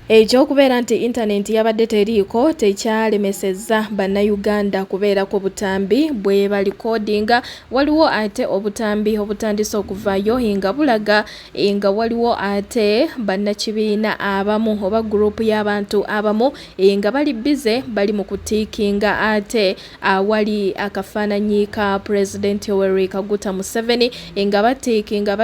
Ekyokubeera nti internet yabadde teriiko tekyalemesezza bannayuganda kubeerako butambi bwe balikodinga. Waliwo ate obutambi obutandise okuvaayo nga bulaga nga waliwo ate bannakibiina abamu oba gurupu y'abantu abamu nga bali bize bali mu kutiikinga ate awali akafaananyi ka President Yoweri Kaguta Museveni nga batiikinga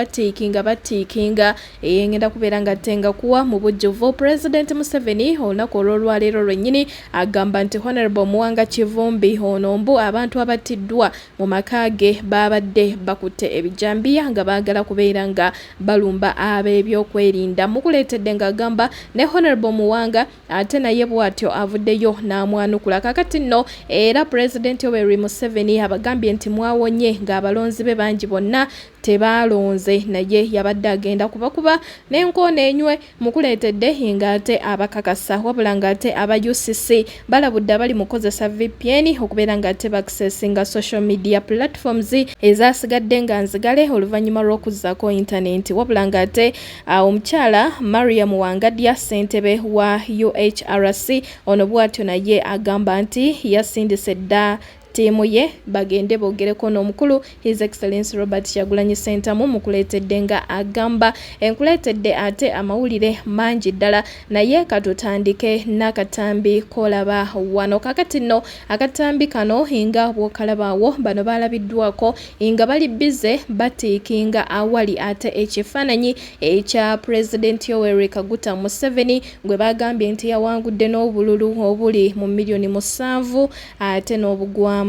ngenda kubeera nga tenga kuwa mu bujjuvu President Museveni olunaku olw'olwaleero lwennyini agamba nti Honorable Muwanga Kivumbi ono mbu abantu abattiddwa mu maka ge babadde bakutte ebijambiya nga baagala kubeera nga balumba ab'ebyokwerinda. Mukuleetedde ng'agamba ne Honorable Muwanga ate naye bw'atyo avuddeyo n'amwanukula. Kakati nno era President Yoweri Museveni abagambye nti mwawonye ng'abalonzi be bangi bonna tebaalonze naye yabadde agenda kubakuba n'enkoona enywe. Mukuleetedde ng'ate abakakasa wabula ng'ate aba UCC balabudde abali mu kozesa VPN okubeera ng'ate baccessinga social media platforms ezasigadde nga nzigale oluvannyuma lw'okuzzaako internet. Wabula ng'ate omukyala Mariam Wangadya ssentebe wa UHRC ono bw'atyo naye agamba nti yasindise dda tiimu ye bagende bogereko n'omukulu His Excellency Robert Kyagulanyi Ssentamu. Mukuleetedde nga agamba enkuleetedde ate amawulire mangi ddala naye katutandike n'akatambi kolaba wano. Kakati nno akatambi kano nga bw'okalabaawo bano baalabiddwako nga bali bize batiikinga awali ate ekifaananyi ekya President Yoweri Kaguta Museveni gwe bagambye nti yawangudde n'obululu obuli mu miliyoni 7 ate n'obugwamu.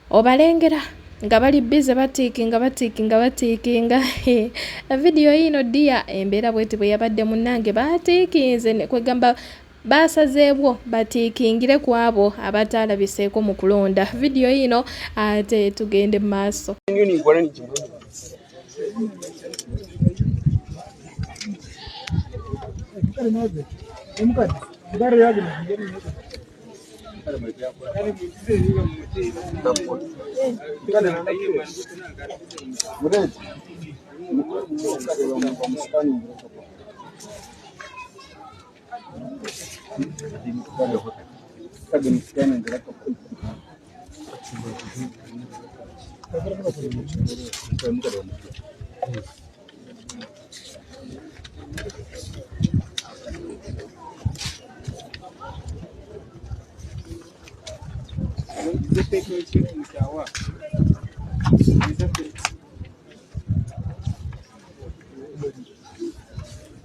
Obalengera nga bali bize batiikinga video yino dia embeera bweti bwe yabadde munnange batiikinze kwegamba basazeebwo batiikingire ku abo abatalabiseeko mu kulonda. Video yino ate tugende mu maaso.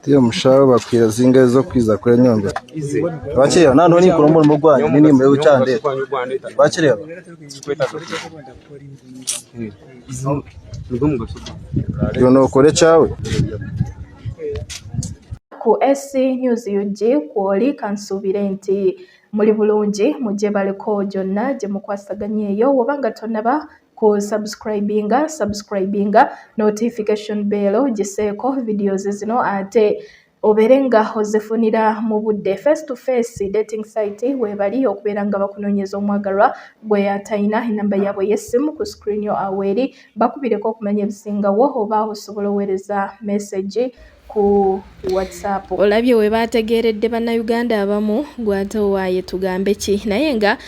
Tiyo mshahara bakwira zinga zo kwiza kure nyombe bakiriya nano ni kurombo mugwanyi nini mwe ucyande bakiriya yo no kore cyawe ku SC News UG kwoli kansubire nti muli bulungi mujje baleko jonna gye mukwasaganyeeyo wabanga tonnaba ku subscribinga notification bell giseeko videos zino ate oberenga ozifunira mu budde face to face dating site webali okubeera nga bakunoonyeza omwagalwa bwe atayina enamba yaabwe y'essimu ku screen yo aweri bakubireko okumanya ebisingawo oba osobola oweereza message ku WhatsApp. Olabye we bategeeredde bannayuganda abamu gwate waaye tugambe ki naye nga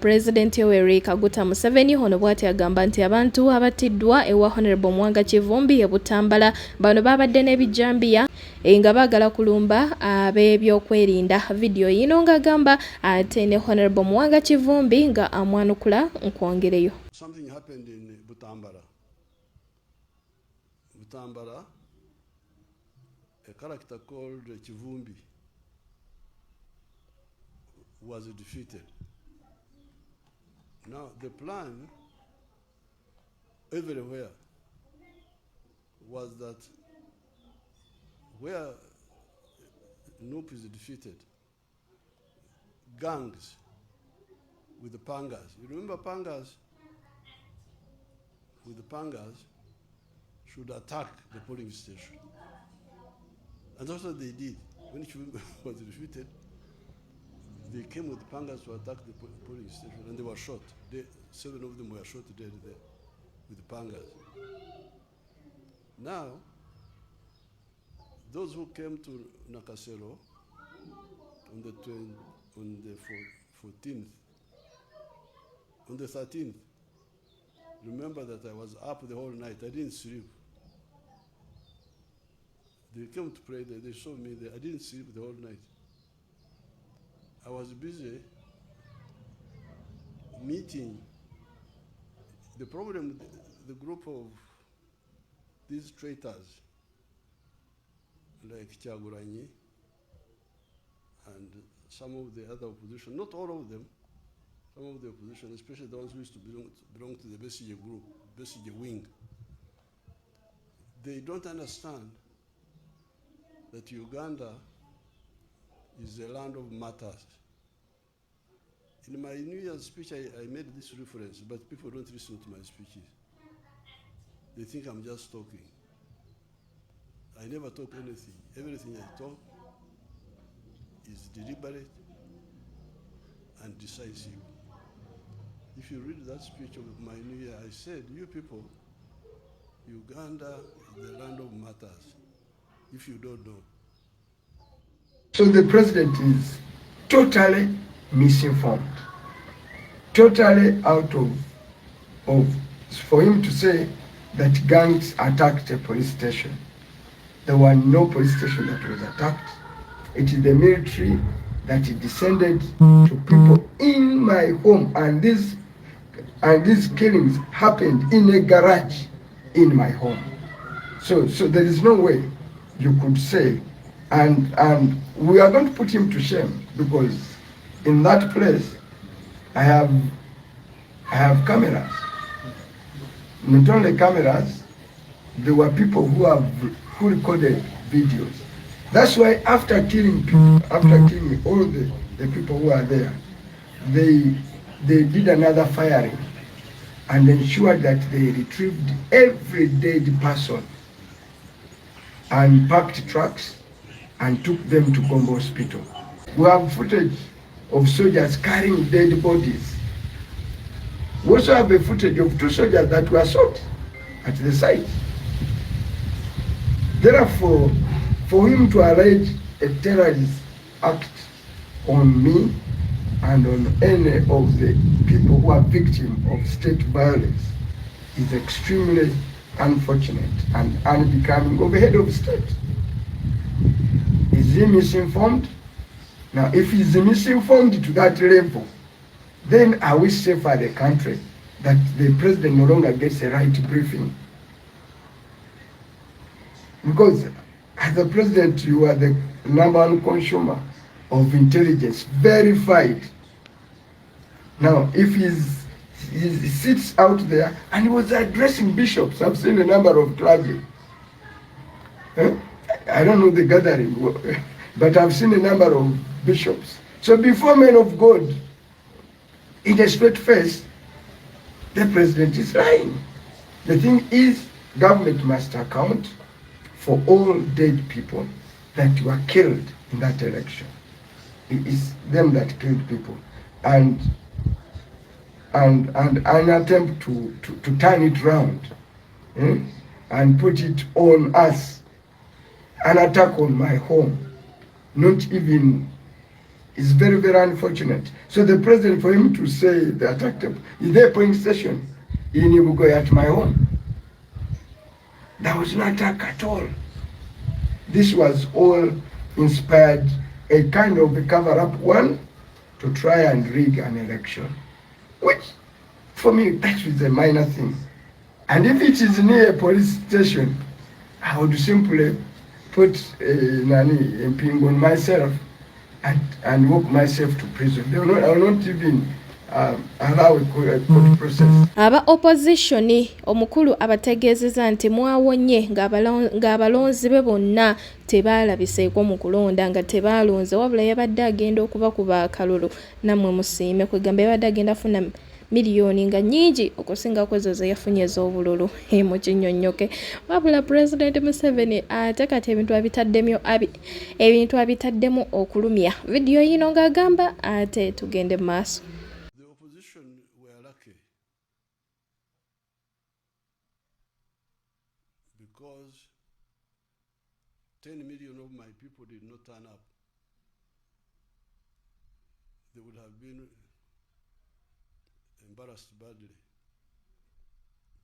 President Yoweri Kaguta Museveni ono bw'ati agamba nti abantu abattiddwa ewa Honorable Muwanga Kivumbi e Butambala bano babadde n'ebijambiya nga baagala kulumba ab'ebyokwerinda. Video yino ng'agamba ate ne Honorable Muwanga Kivumbi nga amwanukula nkwongereyo. Something happened in Butambala. A character called Kivumbi was defeated. Now the plan everywhere was that where Nup is defeated, gangs with the pangas. You remember pangas? With the pangas should attack the polling station. And that's what they did. When Kivumbi was defeated, they came with pangas to attack the polling station and they were shot. 7 of them were shot dead there with the pangas. Now, those who came to Nakasero on the 14th, on the 13th. Remember that I was up the whole night. I didn't sleep. They came to pray. They showed me that I didn't sleep the whole night. I was busy meeting. The problem, the group of these traitors, like Kyagulanyi and some of the other opposition, not all of them, some of the opposition, especially the ones who used to belong to the Besigye group, Besigye wing, they don't understand that Uganda is a land of martyrs. In my New Year's speech, I made this reference, but people don't listen to my speeches. They think I'm just talking. I never talk anything. Everything I talk is deliberate and decisive. If you read that speech of my New Year, I said, you people, Uganda is the land of martyrs, if you don't know. So the president is totally misinformed, totally out of for him to say that gangs attacked a police station. There were no police station that was attacked. It is the military that descended to people in my home, and these killings happened in a garage in my home. So there is no way you could say, and we are going to put him to shame, because in that place I have cameras. Not only cameras, there were people who recorded videos. That's why after killing people, after killing all the people who are there, they did another firing and ensured that they retrieved every dead person and packed trucks and took them to Gombe Hospital. We have footage of soldiers carrying dead bodies. We also have a footage of 2 soldiers that were shot at the site. Therefore, for him to allege a terrorist act on me and on any of the people who are victims of state violence is extremely unfortunate and unbecoming of a head of state. Is he misinformed? Now, if he's misinformed to that level, then are we safe for the country that the president no longer gets a right briefing? Because as the president, you are the #1 consumer of intelligence, verified. Now, if he sits out there and he was addressing bishops, I've seen a number of clergy. I don't know the gathering, but I've seen a number of bishops. So before men of God, in a straight face, the president is lying. The thing is, government must account for all dead people that were killed in that election. It is them that killed people. And an attempt to turn it round and put it on us, an attack on my home, not even, is very, very unfortunate. So the president, for him to say they attacked him, is there a polling station in Ibugo at my home? There was no attack at all. This was all inspired, a kind of a cover-up one, to try and rig an election, which, for me, that is a minor thing. And if it is near a police station, I would simply put a ping on myself and walk myself to prison. I will not even allow a court process. Aba opposition omukulu abategeezezza nti mwawonye ng'abalonzi be bonna tebaalabiseeko mu kulonda, nga tebaalonze, wabula yabadde agenda okubakuba akalulu. Nammwe musiime, kwegamba yabadde agenda afuna miliyoni nga nnyingi okusingako ezo ze yafunye ez'obululu mu kinnyonnyoke. Wabula President Museveni ate kati ebintu abitaddemu okulumya. Vidiyo yino ng'agamba ate tugende mu maaso. The opposition were lucky because 10 million of my people did not turn up they would have been embarrassed badly.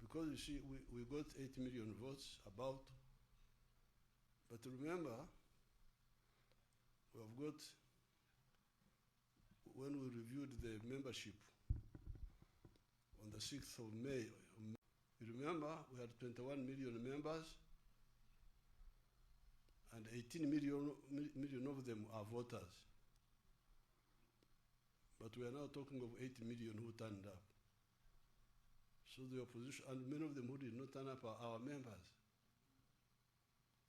Because you see, we got 8 million votes about, but remember, we have got, when we reviewed the membership on the 6th of May, you remember we had 21 million members and 18 million of them are voters. But we are now talking of 8 million who turned up. So the opposition, and many of them who did not turn up are our members.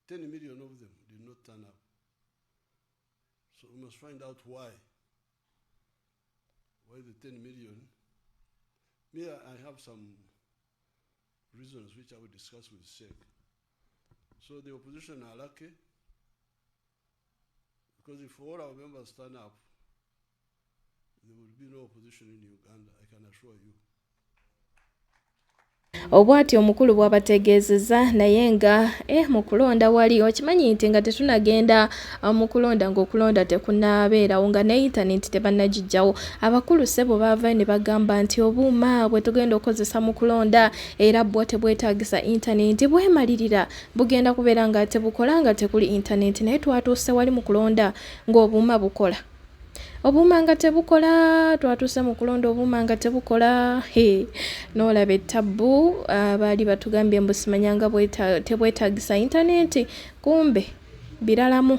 10 million of them did not turn up. So we must find out why. Why the 10 million? Me, I have some reasons which I will discuss with SEC. So the opposition are lucky, because if all our members turn up, there will be no opposition in Uganda, I can assure you. Obwati omukulu bwabategeezezza naye nga mu kulonda wali okimanyi nti nga tetunagenda mu kulonda ng'okulonda tekunaabeerawo nga ne internet tebannagijjawo. Abakulu ssebo baava ne bagamba nti obuuma bwe tugenda okukozesa mu kulonda era bwo tebwetaagisa internet bwemalirira bugenda kubeera nga tebukola nga tekuli internet, naye twatuuse wali mu kulonda ng'obuuma bukola. Obuuma nga tebukola, twatuuse mu kulonda obuuma nga tebukola. N'olaba ettabbu baali batugambye mbu simanyanga tebwetaagisa internet, kumbe biralamu.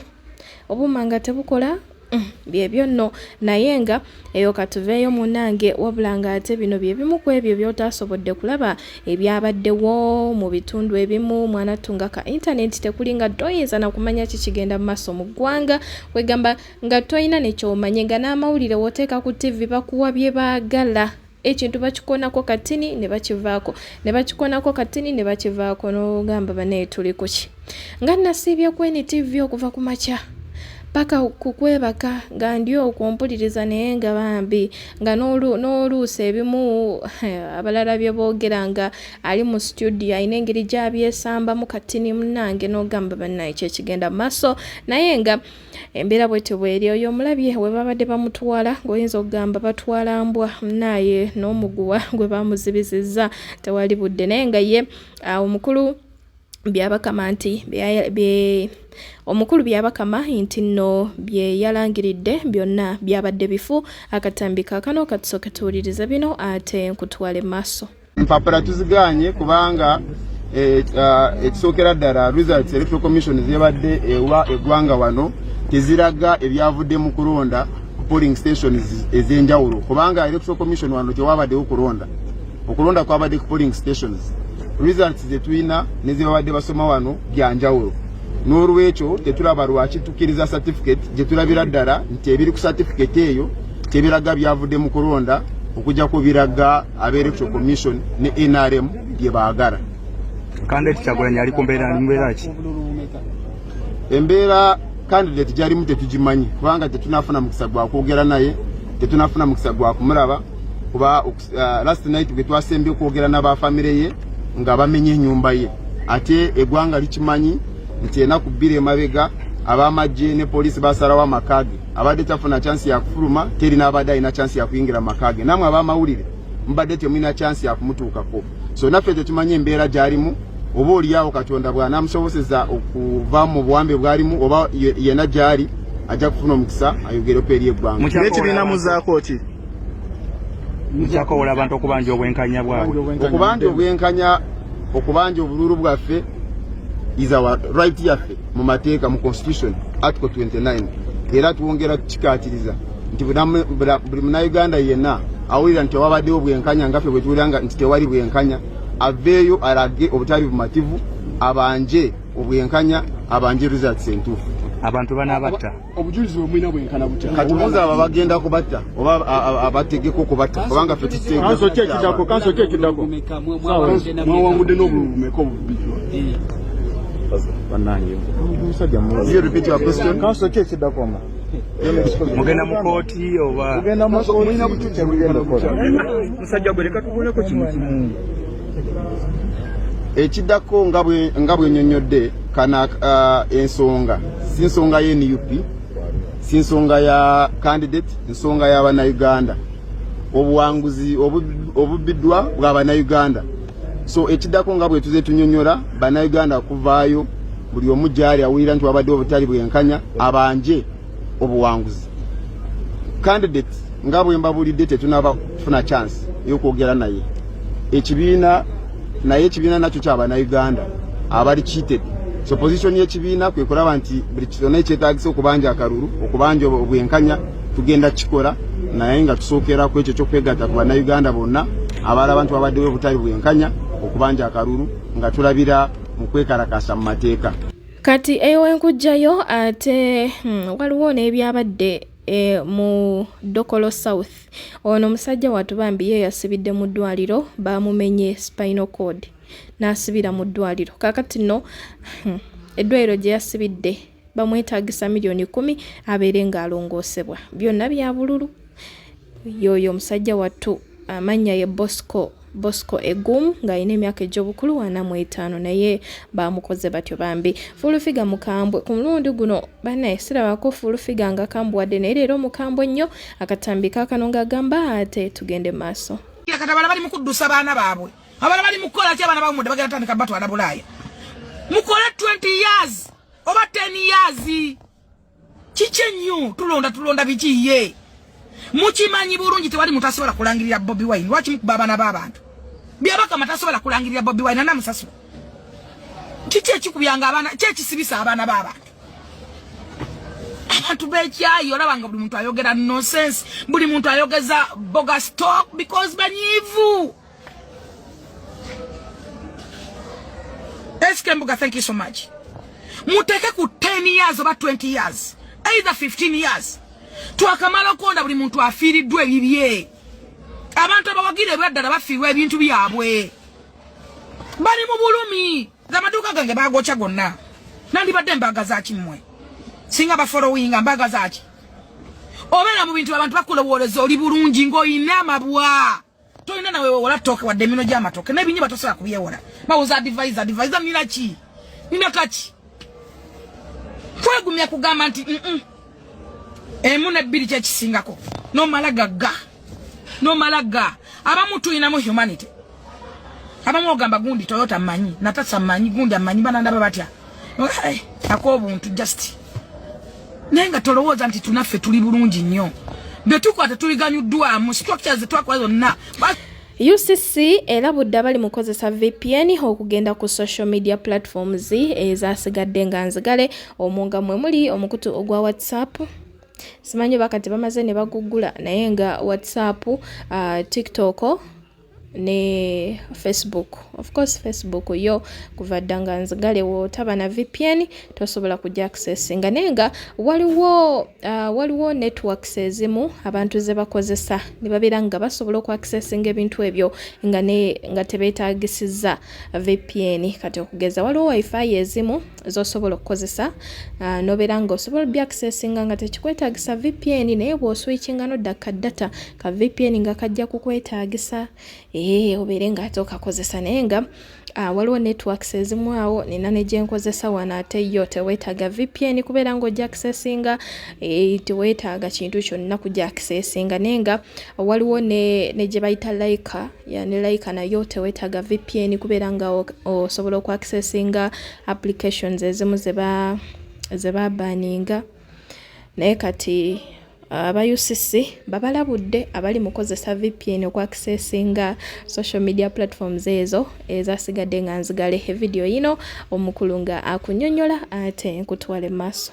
Obuuma nga tebukola byebyo nno, naye nga eyo katuveeyo munange, wabula nga ate bino bye bimu ku ebyo by'otaasobodde kulaba ebyabaddewo mu bitundu ebimu. Mwana tunga ka internet tekuli nga toyinza na kumanya kikigenda mu maaso mu ggwanga, kwegamba nga toyina nekyomanye nga n'amawulire wooteeka ku TV bakuwa bye baagala. Ekintu bakikonako katini ne bakivaako, ne bakikonako katini ne bakivaako, n'ogamba banaye tuli kuki. Nga nasiibye ku NTV okuva ku makya paka kukwebaka nga ndi okumpuliriza naye nga bambi nga n'oluusi ebimu abalala bye boogera nga ali mu studio ayina engeri gy'abyesambamu katini munnange, n'ogamba bannaye kyekigenda mu maaso. Naye nga embeera bwetyo bw'eri, oyo omulabye we babadde bamutwala ng'oyinza okugamba batwala mbwa naye n'omuguwa gwe bamuzibizizza tewali budde, naye nga ye omukulu byabakama nti omukulu byabakama nti nno bye yalangiridde byonna byabadde bifu. Akatambi kaakano katusooke tuwuliriza bino ate nkutwale maaso. Empapula tuziganye kubanga ekisookera ddala results electoral commission zebadde ewa eggwanga wano teziraga ebyavudde mu kulonda ku polling stations ez'enjawulo, kubanga electoral commission wano tewabaddewo kulonda. Okulonda kwabadde ku polling stations. Results zetulina nezibabadde basoma wano byanjawulo, n'olwekyo tetulaba lwaki tukkiriza certificate gye tulabira ddala nti ebiri ku certificate eyo tebiraga byavudde mu kulonda okujja ku biraga ab'electoral commission ne NRM bye baagala. Candidate Kyagulanyi ali ku mbeera ki? Embeera candidate gyalimu tetugimanyi, kubanga tetunafuna mukisa gwa kwogera naye, tetunafuna mukisa gwa kumulaba, kuba last night bwe twasembye okwogera n'abafamire ye nga bamenye ennyumba ye. Ate eggwanga likimanyi nti enaku bbiri emabega ab'amagye ne poliisi basalawo amakaage, abadde tafuna chance ya kufuluma teri n'abadde alina chance ya kuyingira makaage. Namwe ab'amawulire mubadde temulina chance ya kumutuukako. So naffe tetumanyi embeera gy'alimu, oba oliawo Katonda bw'anaamusoboseza okuva mu buwambe bw'alimu, oba yenna gy'ali ajja kufuna omukisa ayogereko eri eggwanga. Ekibiina muzaako ki? Mukyakoola abantu okubanja obwenkanya bwabwe. Okubanja obwenkanya, okubanja obululu bwaffe is our right yaffe mu mateeka, mu constitution article 29, era tuwongera kikaatiriza nti buli munnayuganda yenna awulira nti wabaddewo bwenkanya ngaffe bwe tuwulira nti tewali bwenkanya aveeyo alage obutali bumativu, abanje obwenkanya, abanje results entuufu. Abantu banaabatta obujulizi bwe mwina bwenkana butya kati muza aba bagenda kubatta oba abategeka okubatta, kubanga ffe tuteeka kanso kyekidako mwawangudde n'obulumeko obubijwa. You repeat your question. Kanso kyekidako ma mugenda mu kooti oba mugenda mu kooti mwina butuuke mugenda kola musajja gwe leka tuboneko kimu kimu. Ekiddako nga bwe nnyonnyodde kana ensonga si nsonga y'NUP, si nsonga ya candidate, nsonga ya bannayuganda, obuwanguzi obubiddwa bwa bannayuganda. So ekiddako nga bwe tuze tunyonyola bannayuganda kuvaayo buli omu gyali awulira nti wabadde obutali bwenkanya abanje obuwanguzi. Candidate nga bwe mbabulidde tetunaba kufuna chance y'okwogera naye. Ekibiina nakyo kya bannayuganda abali cheated. So position y'ekibiina kwe kulaba nti buli kyonna ekyetaagisa okubanja akalulu, okubanja obwenkanya tugenda kikola naye nga tusookera ku ekyo ky'okwegatta ku bannayuganda bonna abalaba abantu babaddewo obutali bwenkanya okubanja akalulu nga tulabira mu kwekalakasa mu mateeka. Kati enkujjayo ate waliwo n'ebyabadde mu Dokolo South. Ono musajja watubambi ye yasibidde mu ddwaliro bamumenye spinal cord n'asibira mu ddwaliro. Kakati no eddwaliro gye yasibidde bamwetaagisa milioni 10 abeere ng'alongoosebwa. Byonna bya bululu. Yoyo musajja wattu amanya ye Bosco Egum ng'alina emyaka egy'obukulu 45 naye bamukoze batyo bambi. Fulufiga mukambwe ku mulundi guno banaye sirabako Fulufiga nga kambuwadde naye leero mukambwe nnyo akatambika kano ng'agamba ate tugende maaso. Kati abala bali mu kuddusa baana baabwe, abala bali mu kukola ki abaana baabwe bagenda tandika batwala Bulaaya. Mukole 20 years oba 10 years. Kiki nnyo tulonda bikiye. Mukimanyi bulungi tewali muntu asobola kulangirira Bobi Wine. Lwaki mukuba abaana b'abantu? Byabaka matasobola kulangirira Bobi Wine na musasula. Kiki ekikubyanga abaana, kiki ekisibisa abaana b'abantu? Abantu b'ekyayi olaba nga buli muntu ayogera nonsense, buli muntu ayogeza bogus talk because banyivu. Eskembuga, thank you so much. Muteke ku 10 years oba 20 years, either 15 years. Twakamala konda buli muntu afiiriddwa ebibye. Abantu abawagire baddala bafiirwa ebintu byabwe. Bali mu bulumi. Zamaduka gange bagocha gonna. Nandi badde mbaga zaki mmwe. Singa ba following mbaga zaki. Obera mu bintu abantu bakulowooleza oli bulungi ng'oyina amabwa. Toyina nawe wala toke wadde mino gy'amatoke. N'ebinyi batosobola kubyewola. Bawuza advisor nina ki? Nina kaki? Twegumya kugamba nti emune bbiri kyekisingako. No malaga. Abamu tuyina mu humanity. Abamu ogamba gundi Toyota manyi, Natasa manyi, gundi amanyi banandaba batya. Ako obuntu just. Nenga tolowooza nti tunaffe tuli bulungi nnyo. Bwe tukwata tuliganyuddwamu structures twakola zonna. UCC erabudde abali mukozesa VPN okugenda ku social media platforms ezasigadde nga nzigale omunga mwe muli omukutu ogwa WhatsApp. Simanyi bakati bamaze ne bagugula naye nga WhatsApp, TikTok ne Facebook. Of course Facebook yo kuva ddanga nzigale wotaba na VPN tosobola kujja accessinga nenga waliwo networks ezimu abantu ze bakozesa ne babeera nga basobola oku accessinga ebintu ebyo nga tebeetagisiza VPN. Kati okugeza waliwo wifi ezimu zosobola okukozesa nobeera nga osobola bya accessinga nga tekikwetagisa VPN naye bw'oswitchinga nodda ka data ka VPN nga kajja kukwetagisa obeere nga ate okakozesa naye nga waliwo networks ezimu awo nina ne gyenkozesa wano ate yo teweetaaga VPN kubeera ng'ojja accessinga teweetaaga kintu kyonna kujja accessinga naye nga waliwo ne gye bayita Laika ne Laika nayo teweetaaga VPN kubeera nga osobola oku accessinga applications ezimu ze babaninga naye kati aba UCC babalabudde abali mukozesa VPN oku accessinga social media platforms ezo ezasigadde nga nzigale. Video yino omukulu nga akunyonyola ate nkutwale maaso.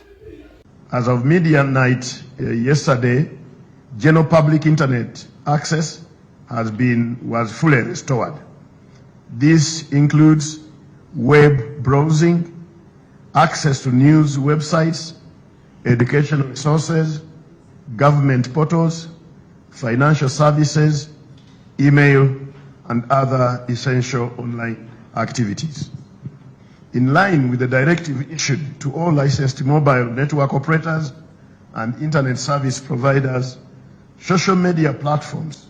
As of midnight yesterday, general public internet access was fully restored. This includes web browsing, access to news websites, educational resources, government portals, financial services, email, and other essential online activities. In line with the directive issued to all licensed mobile network operators and internet service providers, social media platforms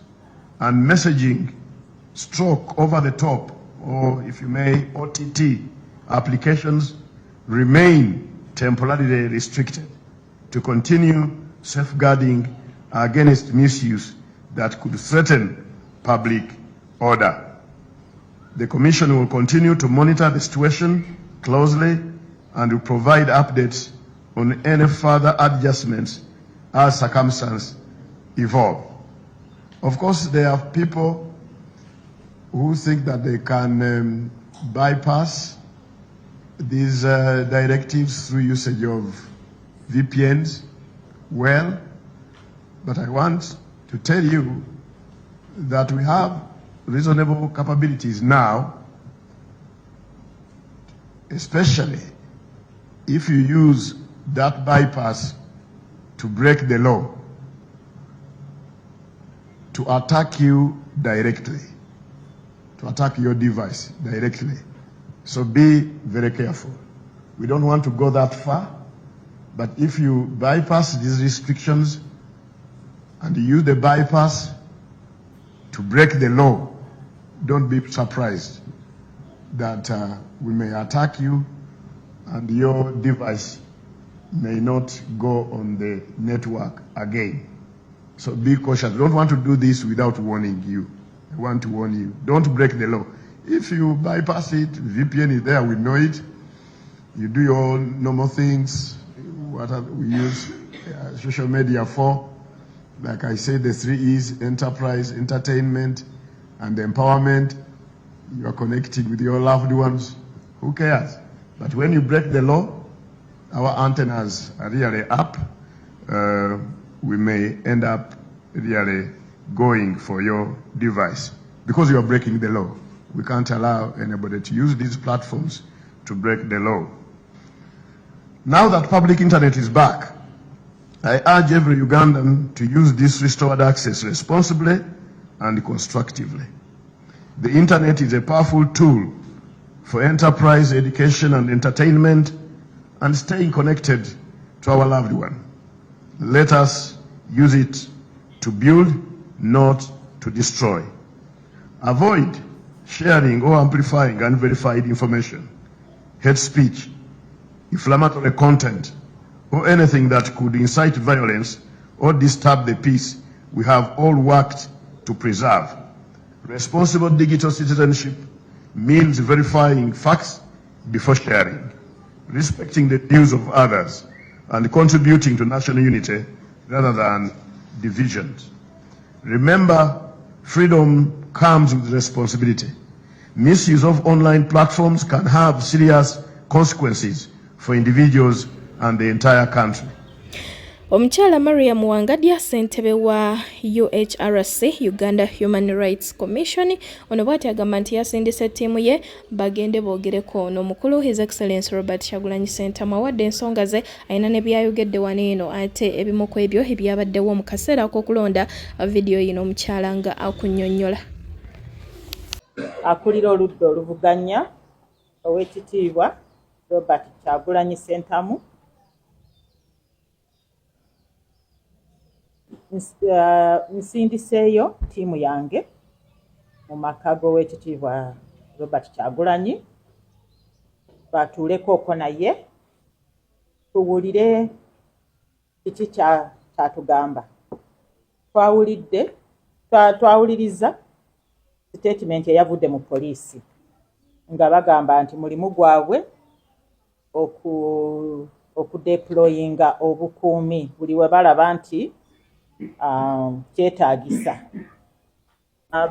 and messaging over-the-top, or if you may, OTT applications remain temporarily restricted to continue safeguarding against misuse that could threaten public order. The Commission will continue to monitor the situation closely and will provide updates on any further adjustments as circumstances evolve. Of course, there are people who think that they can bypass these directives through usage of VPNs. Well, but I want to tell you that we have reasonable capabilities now, especially if you use that bypass to break the law, to attack you directly, to attack your device directly. So be very careful. We don't want to go that far, but if you bypass these restrictions and you use the bypass to break the law, don't be surprised that we may attack you and your device may not go on the network again. So be cautious. Don't want to do this without warning you. I want to warn you. Don't break the law. If you bypass it, VPN is there, we know it. You do your normal things, what we use social media for. Like I said, the 3 E's, enterprise, entertainment, and empowerment. You are connected with your loved ones. Who cares? But when you break the law, our antennas are really up. We may end up really going for your device because you are breaking the law. We can't allow anybody to use these platforms to break the law. Now that public internet is back, I urge every Ugandan to use this restored access responsibly and constructively. The internet is a powerful tool for enterprise, education, and entertainment, and staying connected to our loved one. Let us use it to build, not to destroy. Avoid sharing or amplifying unverified information, hate speech, inflammatory content, or anything that could incite violence or disturb the peace we have all worked to preserve. Responsible digital citizenship means verifying facts before sharing, respecting the views of others, and contributing to national unity rather than divisions. Remember, freedom comes with responsibility. Misuse of online platforms can have serious consequences for individuals and the entire country. Omukyala Mariam Wangadya ssentebe wa UHRC Uganda Human Rights Commission ono bw'ati agamba nti yasindise ttiimu ye bagende boogereko n'omukulu His Excellency Robert Kyagulanyi Ssentamu awadde ensonga ze ayina ne byayogedde wano eno ate ebimu ku ebyo ebyabaddewo mu kaseera ak'okulonda vidiyo yino omukyala nga akunnyonnyola. Akulira oludda oluvuganya ow'ekitiibwa Robert Kyagulanyi Ssentamu nsindiseeyo ttiimu yange mu maka g'owekitiibwa Robert Kyagulanyi batuuleko okwo naye tuwulire kiki kyatugamba. Twawuliriza statement eyavudde mu poliisi nga bagamba nti mulimu gwabwe okudeployinga obukuumi buli we balaba nti kyetaagisa.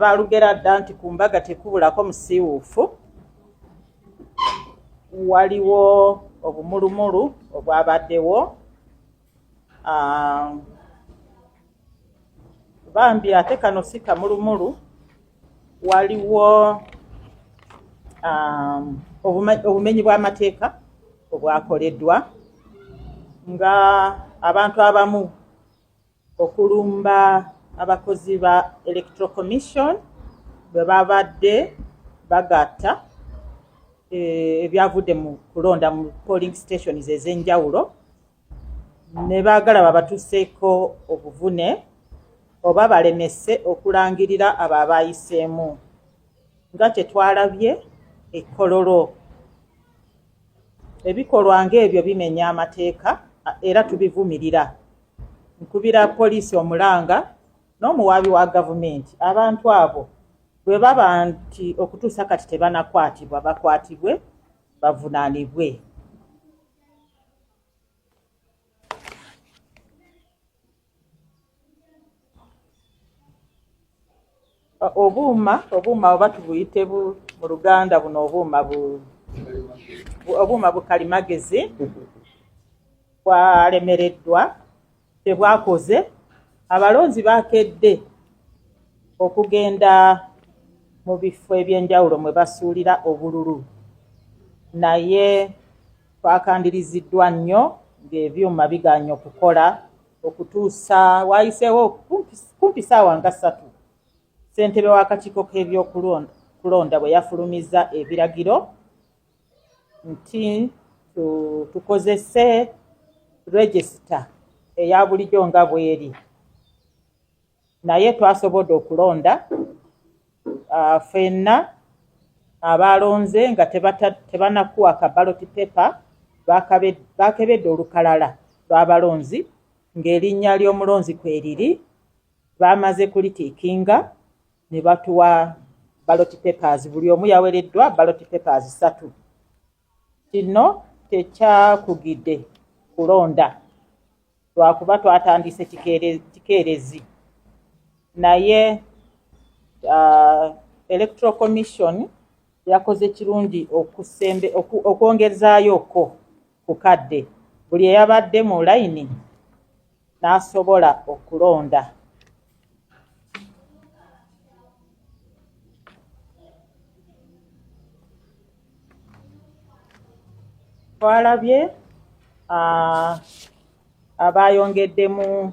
Balugera dda nti ku mbaga tekubulako musiiwuufu. Waliwo obumulumulu obwabaddewo. Bambi ate kano si kamulumulu. Waliwo obumenyi bw'amateeka obwakoleddwa nga abantu abamu okulumba abakozi ba Electoral Commission bwe babadde bagatta ebyavudde mu kulonda mu polling stations ez'enjawulo ne baagala babatuseeko obuvune oba balemese okulangirira abo abayiseemu nga kyetwalabye ekkololo. Ebikolwa ng'ebyo bimenya amateeka era tubivumirira. Nkubira poliisi omulanga n'omuwaabi wa gavumenti abantu abo bwe baba nti okutuusa kati tebanakwatibwa bakwatibwe bavunaanibwe. Obuuma oba tubuyite mu Luganda buno obuuma bukalimagezi bwalemereddwa tebwakoze. Abalonzi bakedde okugenda mu bifo eby'enjawulo mwe basuulira obululu, naye twakandiriziddwa nnyo ng'ebyuma biganye okukola okutuusa waayiseewo kumpi ssaawa nga 3 ssentebe w'akakiiko k'ebyokulonda bwe yafulumizza ebiragiro nti tukozese regisita eya bulijjo nga bweri, naye twasobodde okulonda ffenna abalonze nga tebanakuwa ka ballot paper bakebedde olukalala lw'abalonzi ng'erinnya ly'omulonzi kweriri, bamaze kulitiikinga ne batuwa ballot papers. Buli omu yawereddwa ballot papers 3. Kino tekyakugidde kulonda lwakuba twatandise kikeerezi, naye Electoral Commission yakoze kirungi okwongezaayoko ku kadde. Buli eyabadde mu layini n'asobola okulonda. Twalabye abayongeddemu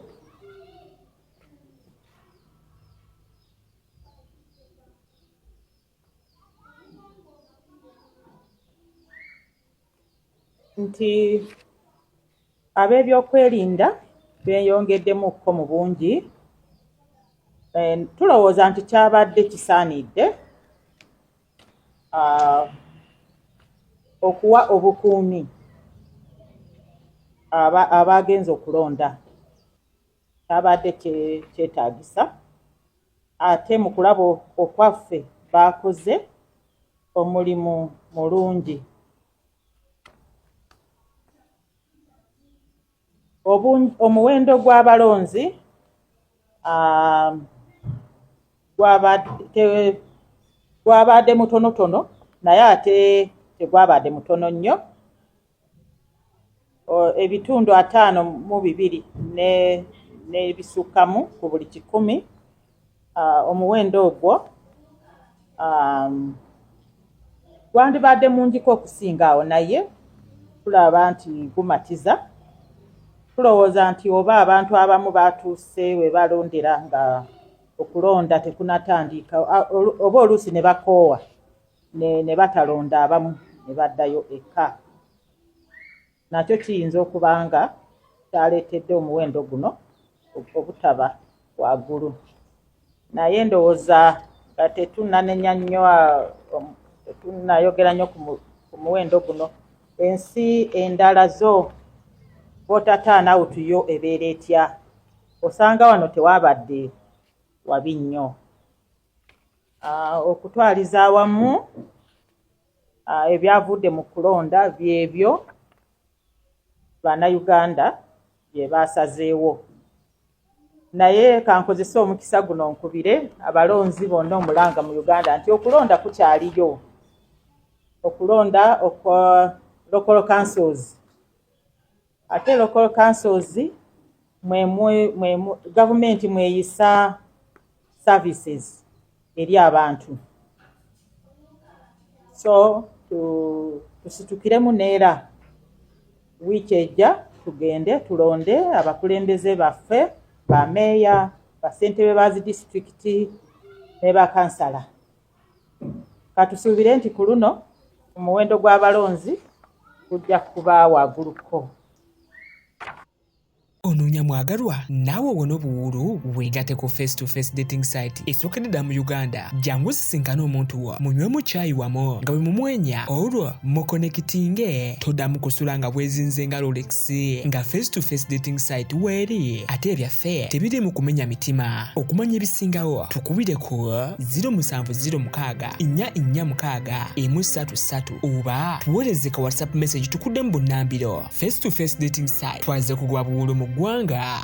nti ab'ebyokwerinda beeyongeddemukko mu bungi. Tulowooza nti kyabadde kisaanidde okuwa obukuumi abagenza okulonda. Kyabadde kyetaagisa, ate mu kulaba okwaffe baakoze omulimu mulungi. Omuwendo gw'abalonzi gwabadde mutonotono, naye ate tegwabadde mutono nnyo. Ebitundu 52 n'ebisukkamu ku buli 100. Omuwendo ogwo gwandibadde mungiko okusinga awo, naye tulaba nti gumatiza. Tulowooza nti oba abantu abamu batuuse we balondera nga okulonda tekunatandika, oba oluusi ne bakoowa ne batalonda, abamu ne baddayo eka. Nakyo kiyinza okuba nga kyaleetedde omuwendo guno obutaba waggulu. Naye ndowooza nga tetunnayogera nnyo ku muwendo guno. Ensi endala zo voter turnout yo ebeera etya? Osanga wano tewabadde wabi nnyo. Okutwaliza awamu ebyavudde mu kulonda byebyo Bannayuganda bye baasazeewo. Naye kankozesa omukisa guno nkubire abalonzi bonna omulanga mu Uganda nti okulonda kukyaliyo. Okulonda okwa local councils. Ate local councils gavumenti mweyisa services eri abantu. So tusitukiremu neera wiiki ejja tugende tulonde abakulembeze baffe, bameeya, basentebe ba zi disitulikiti ne bakansala. Katusuubire nti ku luno omuwendo gw'abalonzi gujja kuba wagguluko. onoonya mwagalwa naawe wona obuwulu weegate ku face to face dating site esookedde mu Uganda jangu sisinkana omuntu wo munywemu caayi wamu nga bwe mumwenya olwo mukonekitinge toddamu kusula nga bwezinze nga Rolex nga face to face dating site weeri ate ebyaffe tebiri mu kumenya mitima okumanya ebisingawo tukubire ku 0706 oba tuweereze ka WhatsApp message tukudde mu bunnambiro face to face dating site twaze kugwa buwulo mu ggwanga.